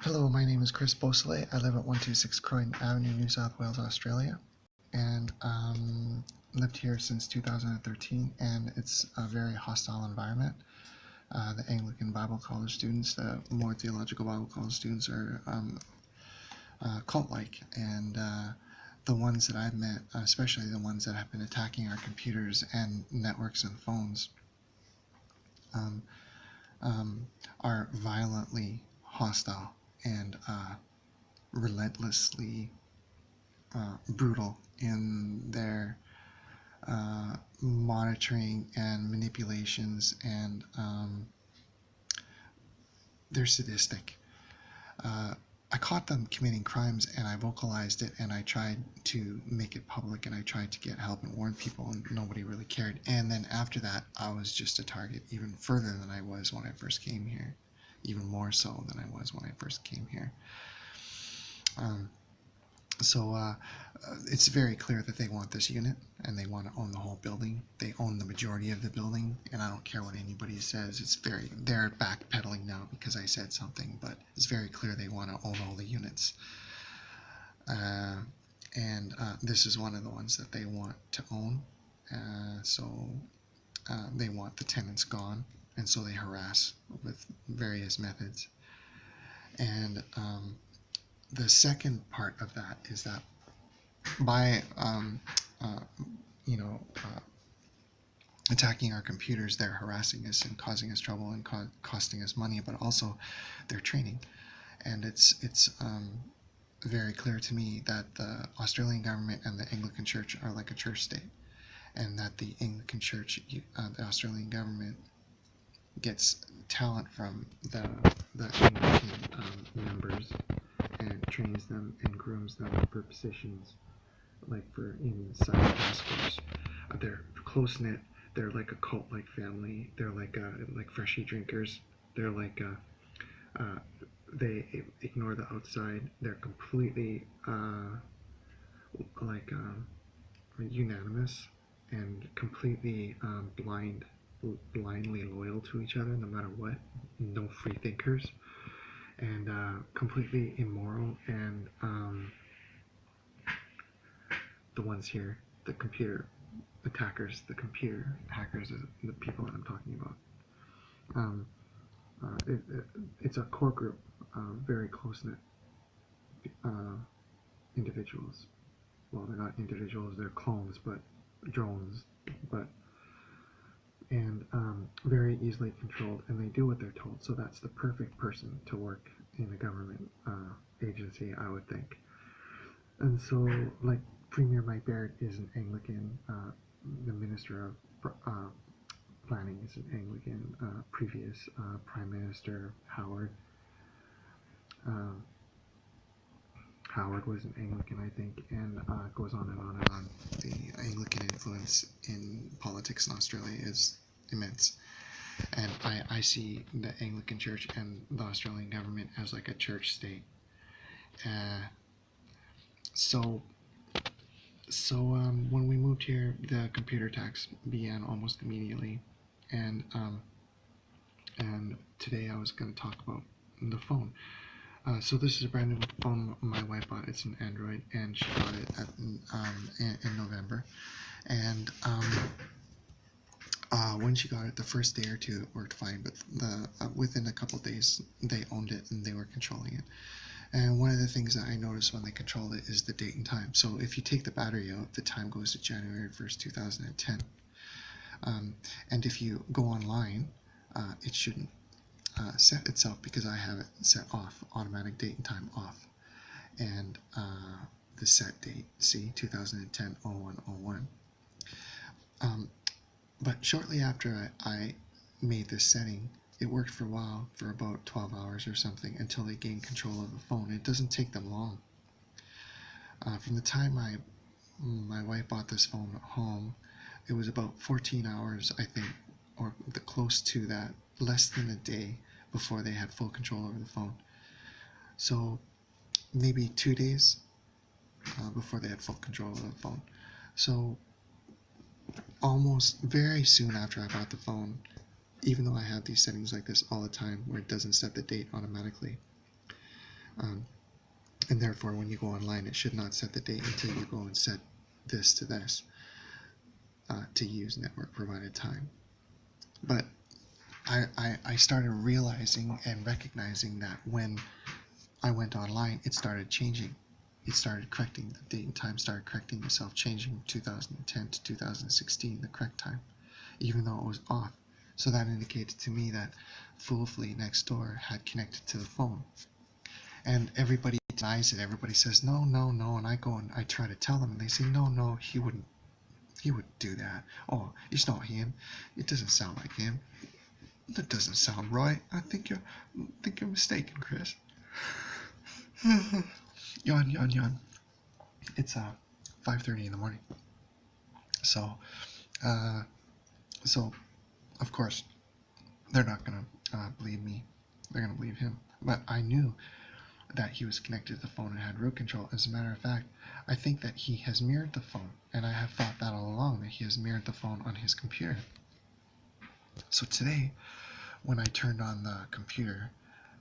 Hello, my name is Chris Beausoleil. I live at 126 Croydon Avenue, New South Wales, Australia, and lived here since 2013, and it's a very hostile environment. The Anglican Bible College students, the Moore Theological Bible College students are cult-like, and the ones that I've met, especially the ones that have been attacking our computers and networks and phones, um, are violently hostile and relentlessly brutal in their monitoring and manipulations, and they're sadistic. I caught them committing crimes, and I vocalized it, and I tried to make it public, and I tried to get help and warn people, and nobody really cared. And then after that, I was just a target even further than I was when I first came here, even more so than I was when I first came here. So it's very clear that they want this unit, and they want to own the whole building. They own the majority of the building, and I don't care what anybody says. They're backpedaling now because I said something, but it's very clear they want to own all the units. And this is one of the ones that they want to own. So they want the tenants gone, and so they harass with various methods. And the second part of that is that by uh, you know attacking our computers, they're harassing us and causing us trouble and costing us money, but also they're training. And it's very clear to me that the Australian government and the Anglican Church are like a church state, and that the Anglican Church, the Australian government, gets talent from the Anglican members, and trains them and grooms them for positions like for inside task force. They're close knit. They're like a cult like family. They're like freshy drinkers. They're like they ignore the outside. They're completely like unanimous and completely blindly loyal to each other no matter what. No free thinkers, and completely immoral. And the ones here, the computer attackers, the computer hackers, are the people that I'm talking about. It's a core group, very close-knit individuals. Well, they're not individuals; they're clones, but drones, but and very easily controlled, and they do what they're told. So that's the perfect person to work in a government agency, I would think. And so, like, Premier Mike Barrett is an Anglican. The Minister of Planning is an Anglican. Previous Prime Minister Howard was an Anglican, I think, and goes on and on and on. The Anglican influence in politics in Australia is immense. And I see the Anglican Church and the Australian government as like a church state. Uh, so when we moved here, the computer attacks began almost immediately. And today I was going to talk about the phone. So this is a brand new phone my wife bought. It's an Android, and she got it in November. And when she got it, the first day or two it worked fine, but within a couple of days they owned it and they were controlling it. And one of the things that I noticed when they control it is the date and time. So if you take the battery out, the time goes to January 1st, 2010. And if you go online, it shouldn't set itself, because I have it set off, automatic date and time off. And the set date, see, 2010 0101. But shortly after I made this setting, it worked for a while, for about 12 hours or something, until they gained control of the phone. It doesn't take them long. From the time my wife bought this phone at home, it was about 14 hours, I think, or close to that, less than a day before they had full control over the phone. So maybe 2 days before they had full control of the phone. So almost very soon after I bought the phone, even though I have these settings like this all the time where it doesn't set the date automatically, And therefore, when you go online, it should not set the date until you go and set this to this to use network provided time. But I started realizing and recognizing that when I went online, it started changing. It started correcting. The date and time started correcting itself, changing from 2010 to 2016, the correct time, even though it was off. So that indicated to me that Foolfully next door had connected to the phone. And everybody denies it. Everybody says, no, no, no. And I go and I try to tell them, and they say, no, no, he wouldn't do that. Oh, it's not him. It doesn't sound like him. That doesn't sound right. I think you're mistaken, Chris. Yawn. It's 5:30 in the morning. So of course they're not gonna believe me. They're gonna believe him. But I knew that he was connected to the phone and had root control. As a matter of fact, I think that he has mirrored the phone, and I have thought that all along, that he has mirrored the phone on his computer. So today, when I turned on the computer,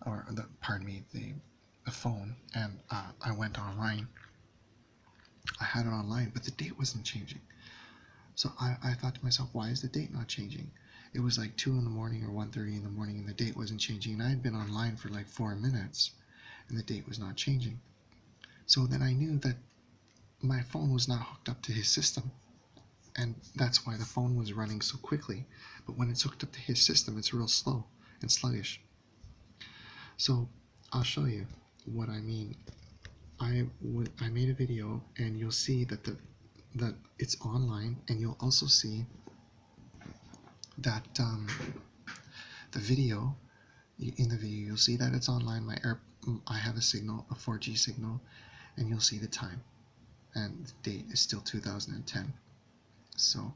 the phone, and I went online, I had it online, but the date wasn't changing. So I thought to myself, why is the date not changing? It was like 2 in the morning or 1:30 in the morning, and the date wasn't changing, and I had been online for like 4 minutes, and the date was not changing. So then I knew that my phone was not hooked up to his system, and that's why the phone was running so quickly. But when it's hooked up to his system, it's real slow and sluggish. So I'll show you what I mean. I made a video, and you'll see that it's online, and you'll also see that the video, in the video you'll see that it's online. I have a signal, a 4G signal, and you'll see the time, and the date is still 2010. So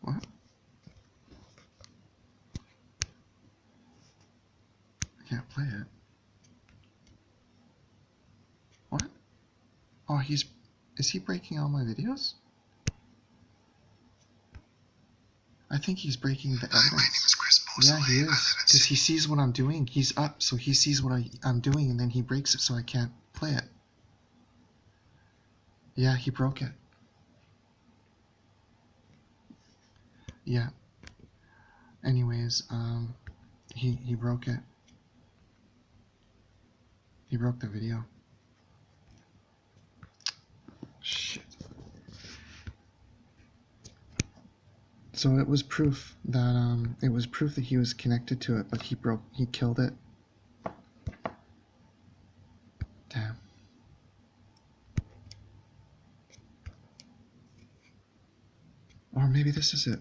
what? I can't play it. What? Oh, is he breaking all my videos? I think he's breaking the evidence. My name is Chris Mosley. Yeah, he is, because he sees what I'm doing. He's up, so he sees what I'm doing, and then he breaks it, so I can't play it. Yeah, he broke it. Yeah. Anyways, he broke it. He broke the video. Shit. So it was proof that he was connected to it, but he killed it. Damn. Or maybe this is it.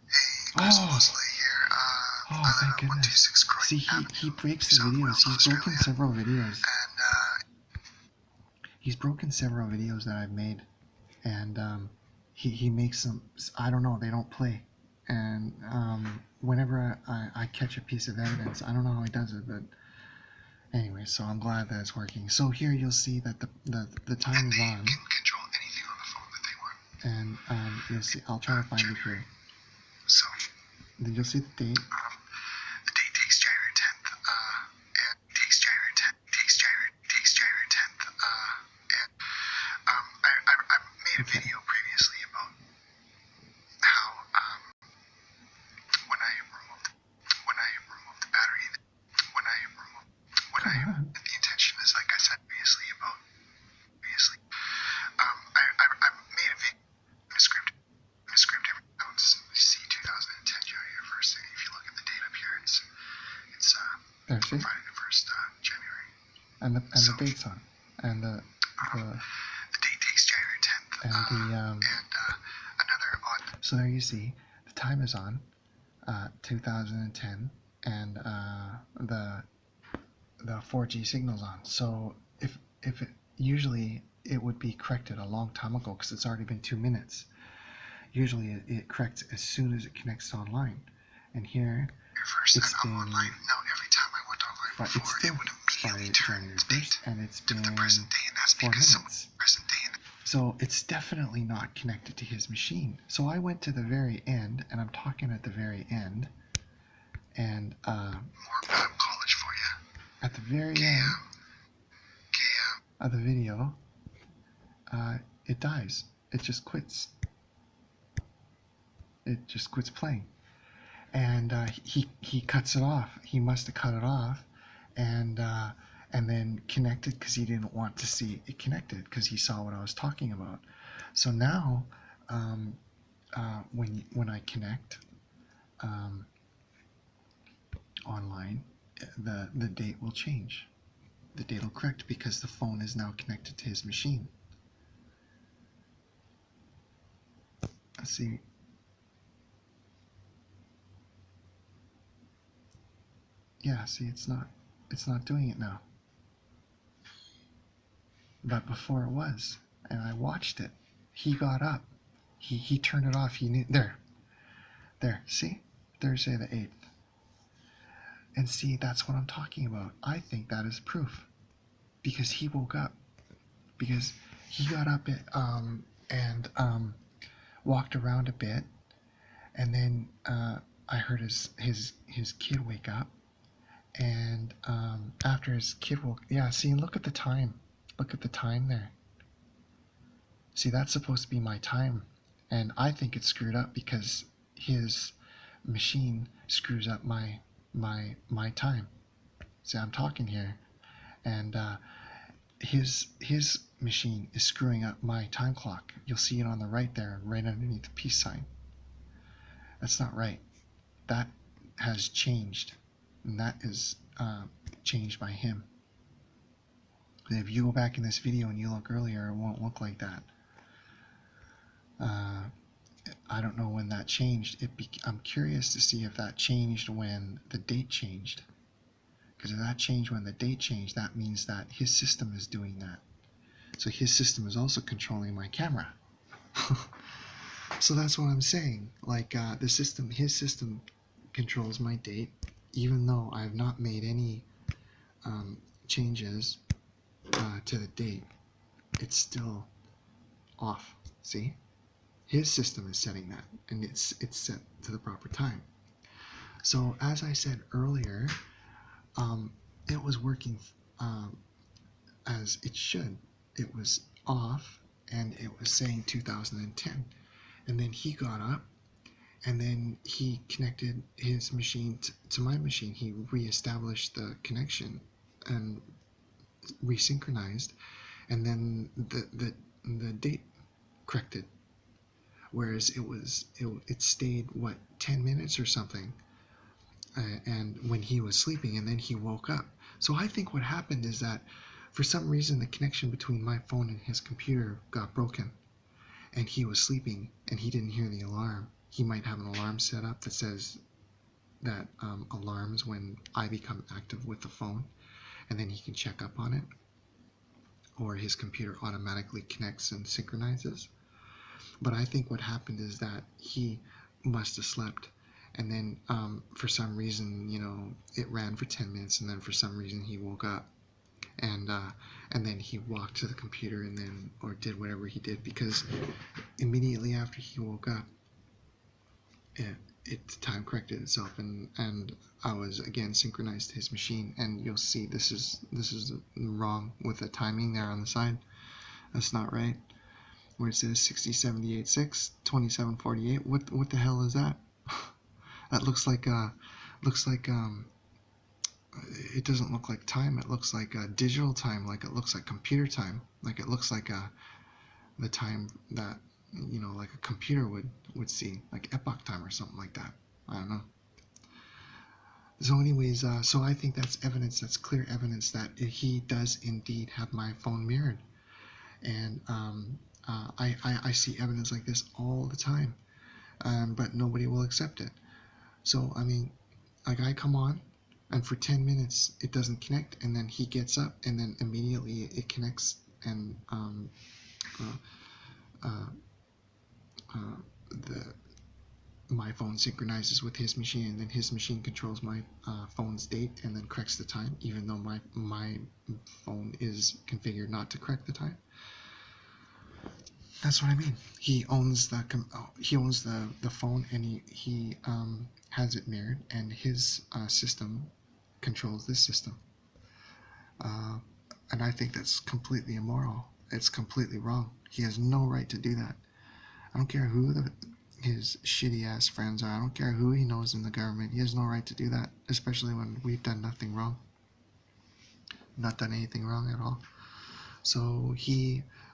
Hey, Chris Mosley here. Oh, thank goodness. See, he breaks the videos. He's broken several videos. He's broken several videos that I've made, and he makes them. I don't know. They don't play. And whenever I catch a piece of evidence, I don't know how he does it, but anyway. So I'm glad that it's working. So here you'll see that the time is on. And you'll see, I'll try to find it here. So then you'll see the date. The date takes January 10th, and takes January 10th, and I made a video previously about how when I removed the battery, the intention is, like I said previously, I made a video. Script every notes. We see 2010 January 1st. If you look at the date up here, it's Friday the 1st January. And the date's on. And the date takes January 10th. And another odd. So there you see, the time is on, 2010, and the 4G signal's on. So if it usually it would be corrected a long time ago, because it's already been 2 minutes. Usually it corrects as soon as it connects online, and here it's been online. Now, every time I went online before, it's still January 1st, and it's been 4 minutes. So it's definitely not connected to his machine. So I went to the very end, and I'm talking at the very end, and And Moore Bible College for you. At the very end of the video, it dies. It just quits. It just quits playing. And he cuts it off. He must have cut it off, and then connected because he didn't want to see it connected because he saw what I was talking about. So now, when I connect online, the date will change. The date will correct because the phone is now connected to his machine. Let's see. Yeah, see, it's not doing it now. But before it was, and I watched it. He got up. He turned it off. He knew there. See, Thursday the 8th. And see, that's what I'm talking about. I think that is proof because he woke up. Because he got up and walked around a bit, and then I heard his kid wake up. And after his kid woke, yeah, see, look at the time. Look at the time there. See, that's supposed to be my time. And I think it's screwed up because his machine screws up my time. See, I'm talking here. And his machine is screwing up my time clock. You'll see it on the right there, right underneath the peace sign. That's not right. That has changed. And that is changed by him. And if you go back in this video and you look earlier, it won't look like that. I don't know when that changed. I'm curious to see if that changed when the date changed. Because if that changed when the date changed, that means that his system is doing that. So his system is also controlling my camera. So that's what I'm saying. Like his system controls my date, even though I have not made any changes to the date. It's still off. See, his system is setting that, and it's set to the proper time. So as I said earlier, it was working as it should. It was off, and it was saying 2010. And then he got up, and then he connected his machine to my machine. He reestablished the connection and resynchronized, and then the date corrected. Whereas it stayed 10 minutes or something, and when he was sleeping, and then he woke up. So I think what happened is that for some reason the connection between my phone and his computer got broken, and he was sleeping and he didn't hear the alarm. He might have an alarm set up that says that alarms when I become active with the phone, and then he can check up on it, or his computer automatically connects and synchronizes. But I think what happened is that he must have slept, and then for some reason, it ran for 10 minutes, and then for some reason he woke up, and then he walked to the computer and then or did whatever he did, because immediately after he woke up, it time corrected itself, and I was again synchronized to his machine. And you'll see this is wrong with the timing there on the side. That's not right. Where it says 6078.6 2748. What the hell is that? That looks like it doesn't look like time. It looks like digital time. Like it looks like computer time. Like it looks like the time that like a computer would see, like epoch time or something like that. I don't know. So anyways, so I think that's evidence. That's clear evidence that he does indeed have my phone mirrored, and I see evidence like this all the time, but nobody will accept it. So I mean, like I come on, and for 10 minutes it doesn't connect, and then he gets up, and then immediately it connects, and my phone synchronizes with his machine, and then his machine controls my phone's date and then corrects the time, even though my phone is configured not to correct the time. That's what I mean. He owns the phone, and he has it mirrored, and his system controls this system. Uh, and I think that's completely immoral. It's completely wrong. He has no right to do that. I don't care who his shitty ass friends are. I don't care who he knows in the government. He has no right to do that, especially when we've done nothing wrong. Not done anything wrong at all. So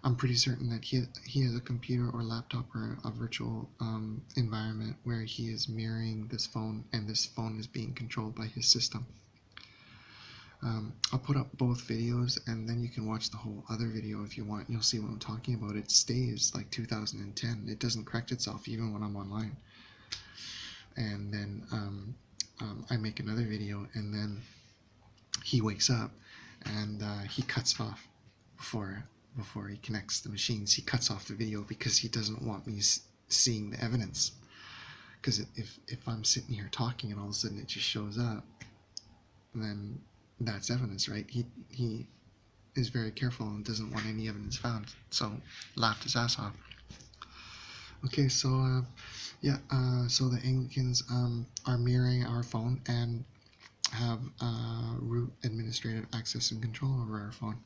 I'm pretty certain that he has a computer or laptop or a virtual environment where he is mirroring this phone, and this phone is being controlled by his system. I'll put up both videos, and then you can watch the whole other video if you want. You'll see what I'm talking about. It stays like 2010. It doesn't correct itself even when I'm online. And then I make another video, and then he wakes up, and he cuts off before he connects the machines. He cuts off the video because he doesn't want me seeing the evidence. Because if I'm sitting here talking and all of a sudden it just shows up, then that's evidence, right? He is very careful and doesn't want any evidence found, so laughed his ass off. Okay, so so the Anglicans are mirroring our phone and have root administrative access and control over our phone.